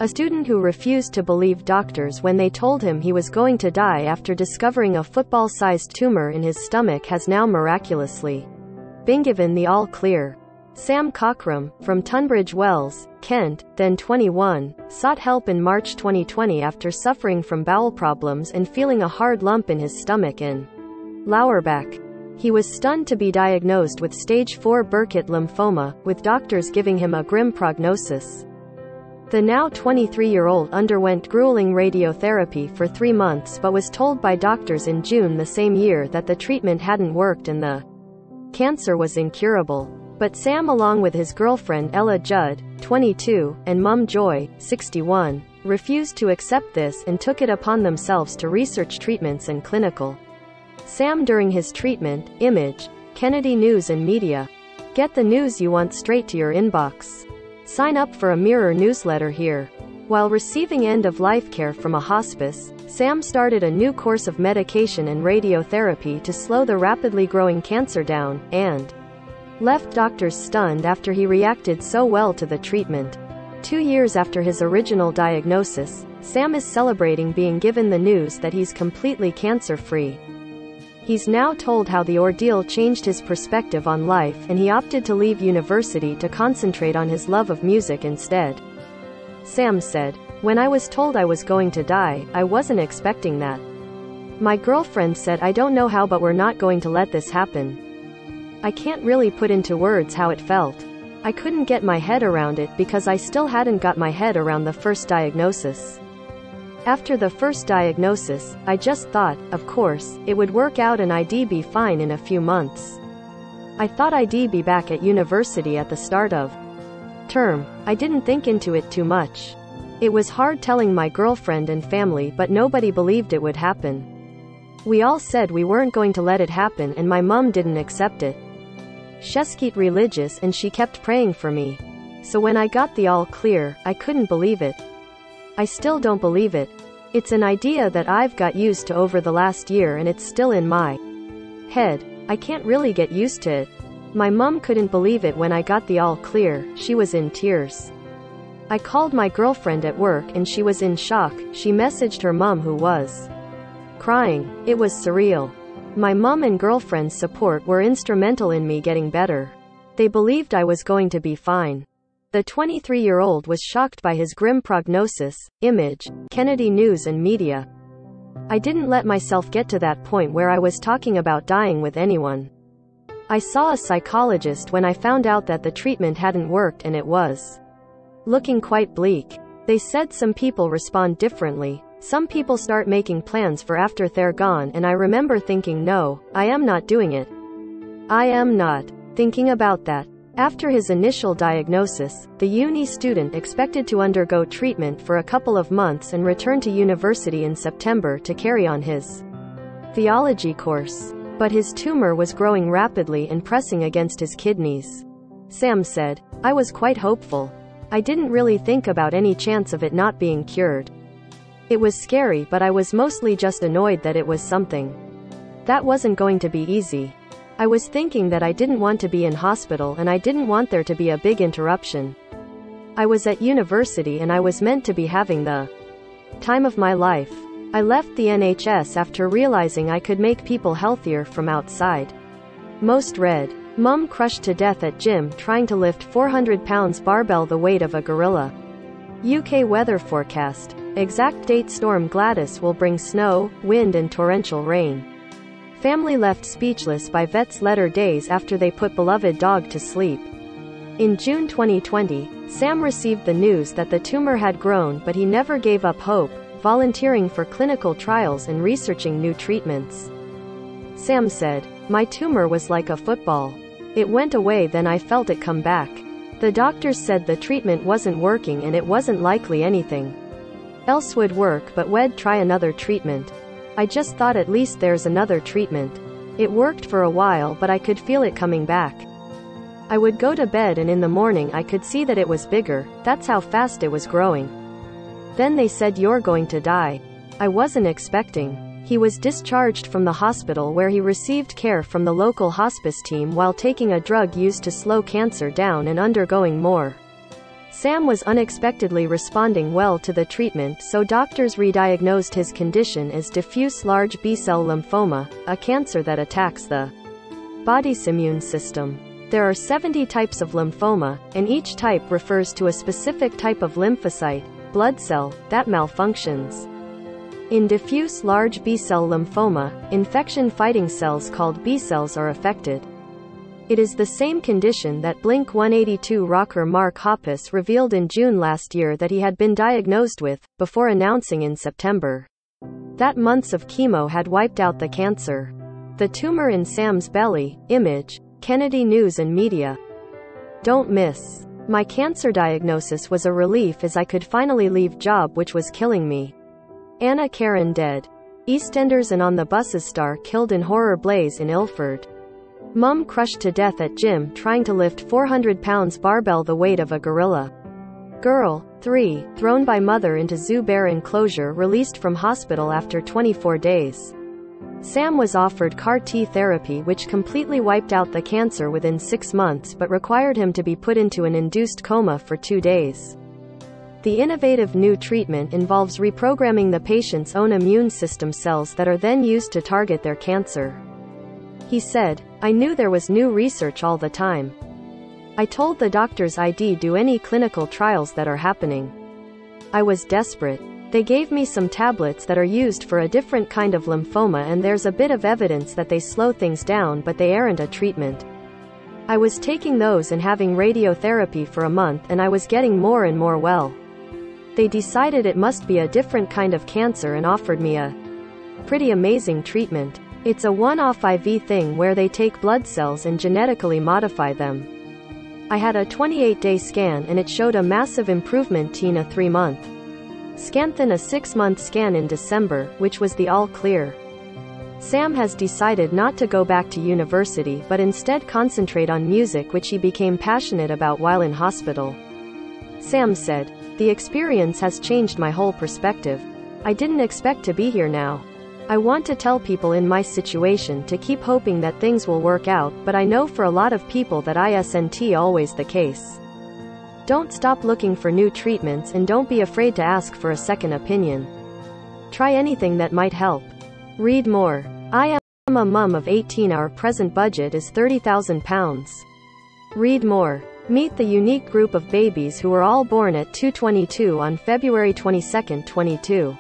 A student who refused to believe doctors when they told him he was going to die after discovering a football-sized tumor in his stomach has now miraculously been given the all-clear. Sam Cockram, from Tunbridge Wells, Kent, then 21, sought help in March 2020 after suffering from bowel problems and feeling a hard lump in his stomach in lower back. He was stunned to be diagnosed with stage 4 Burkitt lymphoma, with doctors giving him a grim prognosis. The now 23-year-old underwent grueling radiotherapy for 3 months but was told by doctors in June the same year that the treatment hadn't worked and the cancer was incurable. But Sam, along with his girlfriend Ella Judd, 22, and mum Joy, 61, refused to accept this and took it upon themselves to research treatments and clinical. Sam during his treatment, Image, Kennedy News and Media. Get the news you want straight to your inbox. Sign up for a Mirror newsletter here. While receiving end-of-life care from a hospice, Sam started a new course of medication and radiotherapy to slow the rapidly growing cancer down, and left doctors stunned after he reacted so well to the treatment. 2 years after his original diagnosis, Sam is celebrating being given the news that he's completely cancer-free. He's now told how the ordeal changed his perspective on life and he opted to leave university to concentrate on his love of music instead. Sam said, "When I was told I was going to die, I wasn't expecting that. My girlfriend said I don't know how but we're not going to let this happen." I can't really put into words how it felt. I couldn't get my head around it because I still hadn't got my head around the first diagnosis. After the first diagnosis, I just thought, of course, it would work out and I'd be fine in a few months. I thought I'd be back at university at the start of term. I didn't think into it too much. It was hard telling my girlfriend and family but nobody believed it would happen. We all said we weren't going to let it happen and my mum didn't accept it. She's religious and she kept praying for me. So when I got the all clear, I couldn't believe it. I still don't believe it. It's an idea that I've got used to over the last year and it's still in my head. I can't really get used to it. My mum couldn't believe it when I got the all clear, she was in tears. I called my girlfriend at work and she was in shock. She messaged her mum who was crying. It was surreal. My mum and girlfriend's support were instrumental in me getting better. They believed I was going to be fine. The 23-year-old was shocked by his grim prognosis. Image, Kennedy News and Media. I didn't let myself get to that point where I was talking about dying with anyone. I saw a psychologist when I found out that the treatment hadn't worked and it was looking quite bleak. They said some people respond differently. Some people start making plans for after they're gone and I remember thinking no, I am not doing it. I am not thinking about that. After his initial diagnosis, the uni student expected to undergo treatment for a couple of months and return to university in September to carry on his theology course. But his tumor was growing rapidly and pressing against his kidneys. Sam said, "I was quite hopeful. I didn't really think about any chance of it not being cured. It was scary but I was mostly just annoyed that it was something that wasn't going to be easy. I was thinking that I didn't want to be in hospital and I didn't want there to be a big interruption. I was at university and I was meant to be having the time of my life. I left the NHS after realizing I could make people healthier from outside." Most read, Mum crushed to death at gym trying to lift 400 pounds barbell the weight of a gorilla. UK weather forecast. Exact date: Storm Gladys will bring snow, wind and torrential rain. Family left speechless by vet's letter days after they put beloved dog to sleep. In June 2020, Sam received the news that the tumor had grown but he never gave up hope, volunteering for clinical trials and researching new treatments. Sam said, "My tumor was like a football. It went away then I felt it come back. The doctors said the treatment wasn't working and it wasn't likely anything else would work but we'd try another treatment. I just thought at least there's another treatment. It worked for a while but I could feel it coming back. I would go to bed and in the morning I could see that it was bigger, that's how fast it was growing. Then they said you're going to die. I wasn't expecting." He was discharged from the hospital where he received care from the local hospice team while taking a drug used to slow cancer down and undergoing more Sam was unexpectedly responding well to the treatment, so doctors re-diagnosed his condition as diffuse large B-cell lymphoma, a cancer that attacks the body's immune system. There are 70 types of lymphoma, and each type refers to a specific type of lymphocyte, blood cell, that malfunctions. In diffuse large B-cell lymphoma, infection-fighting cells called B cells are affected. It is the same condition that Blink-182 rocker Mark Hoppus revealed in June last year that he had been diagnosed with, before announcing in September that months of chemo had wiped out the cancer. The tumor in Sam's belly. Image, Kennedy News and Media. Don't miss. My cancer diagnosis was a relief as I could finally leave job which was killing me. Anna Karen dead. EastEnders and On the Buses star killed in horror blaze in Ilford. Mum crushed to death at gym trying to lift 400 pounds barbell the weight of a gorilla. Girl, 3, thrown by mother into zoo bear enclosure released from hospital after 24 days. Sam was offered CAR-T therapy which completely wiped out the cancer within 6 months but required him to be put into an induced coma for 2 days. The innovative new treatment involves reprogramming the patient's own immune system cells that are then used to target their cancer. He said, "I knew there was new research all the time. I told the doctors I'd do any clinical trials that are happening. I was desperate. They gave me some tablets that are used for a different kind of lymphoma and there's a bit of evidence that they slow things down but they aren't a treatment. I was taking those and having radiotherapy for a month and I was getting more and more well. They decided it must be a different kind of cancer and offered me a pretty amazing treatment. It's a one-off IV thing where they take blood cells and genetically modify them. I had a 28-day scan and it showed a massive improvement in a 3-month scan, then a 6-month scan in December, which was the all clear." Sam has decided not to go back to university but instead concentrate on music which he became passionate about while in hospital. Sam said, "The experience has changed my whole perspective. I didn't expect to be here now. I want to tell people in my situation to keep hoping that things will work out, but I know for a lot of people that isn't always the case. Don't stop looking for new treatments and don't be afraid to ask for a second opinion. Try anything that might help. Read more. I am a mum of 18. Our present budget is £30,000. Read more. Meet the unique group of babies who were all born at 2:22 on February 22, 22.